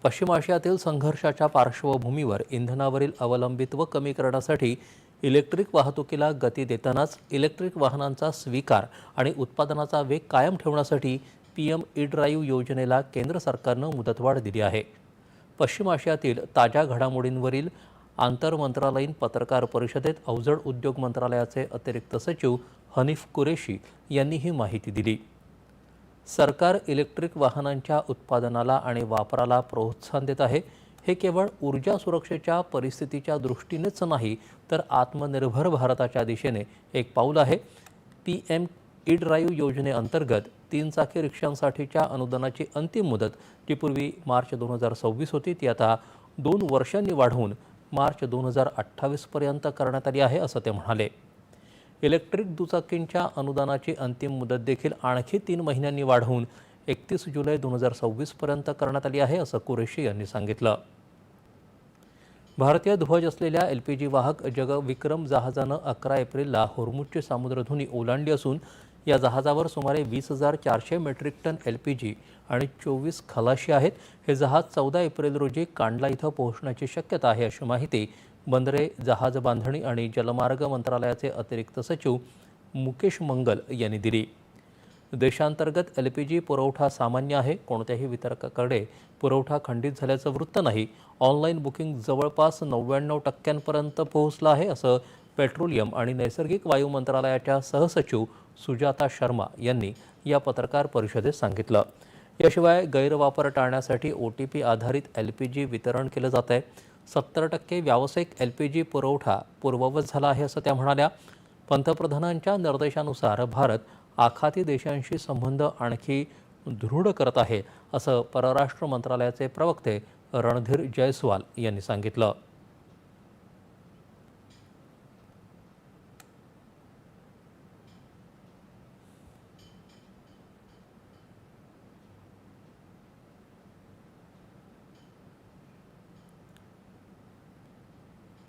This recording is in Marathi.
पश्चिम आशियातील संघर्षाच्या पार्श्वभूमीवर इंधनावरील अवलंबित्व कमी करण्यासाठी इलेक्ट्रिक वाहतुकीला गती देतानाच इलेक्ट्रिक वाहनांचा स्वीकार आणि उत्पादनाचा वेग कायम ठेवण्यासाठी पीएम ई-ड्राईव्ह योजनेला केंद्र सरकारनं मुदतवाढ दिली आहे। पश्चिम आशियातील ताज्या घडामोडींवरील आंतरमंत्रालयीन पत्रकार परिषदेत अवजड उद्योग मंत्रालयाचे अतिरिक्त सचिव हनीफ कुरेशी यांनी ही माहिती दिली। सरकार इलेक्ट्रिक वाहनांच्या उत्पादनाला आणि वापराला प्रोत्साहन देत आहे। हे केवळ ऊर्जा सुरक्षेच्या परिस्थितीच्या दृष्टीनेच नाही तर आत्मनिर्भर भारताच्या दिशेने एक पाऊल आहे। पीएम ई-ड्राईव्ह योजनेअंतर्गत 3 चाकी रिक्षांसाठीच्या अनुदानाची अंतिम मुदत जी पूर्वी मार्च 2026 होती ती आता 2 वर्षांनी वाढवून मार्च 2028 पर्यंत करण्यात आली आहे असं ते म्हणाले। इलेक्ट्रिक दुचाकींच्या अनुदानाची अंतिम मुदत देखील आणखी 3 महिन्यांनी वाढवून 31 जुलै 2026 पर्यंत करण्यात आली आहे असं कुरेशी यांनी सांगितलं। भारतीय ध्वज असलेल्या एलपीजी वाहक जगविक्रम जहाजानं 11 एप्रिलला होर्मुझची सामुद्रधुनी ओलांडली असून या जहाजावर सुमारे 20,400 मेट्रिक टन एलपीजी आणि 24 खलाशी आहेत। हे जहाज 14 एप्रिल रोजी कांडला इथं पोहोचण्याची शक्यता आहे अशी माहिती बंदरे, जहाज बांधणी आणि जलमार्ग मंत्रालयाचे अतिरिक्त सचिव मुकेश मंगल यांनी दिली। देशांतर्गत एलपीजी पुरवठा सामान्य आहे। कोणत्याही वितरकाकडे पुरवठा खंडित झाल्याचं वृत्त नाही। ऑनलाईन बुकिंग जवळपास 99% पोहोचलं आहे असं पेट्रोलियम आणि नैसर्गिक वायू मंत्रालयाच्या सहसचिव सुजाता शर्मा यांनी या पत्रकार परिषदेत सांगितलं। याशिवाय गैरवापर टाळण्यासाठी OTP आधारित एलपीजी वितरण केलं जात आहे। 70% व्यावसायिक एलपीजी पुरवठा पूर्ववत झाला आहे असं त्या म्हणाल्या। पंतप्रधानांच्या निर्देशानुसार भारत आखाती देशांशी संबंध आणखी दृढ करत आहे असं परराष्ट्र मंत्रालयाचे प्रवक्ते रणधीर जयस्वाल यांनी सांगितलं।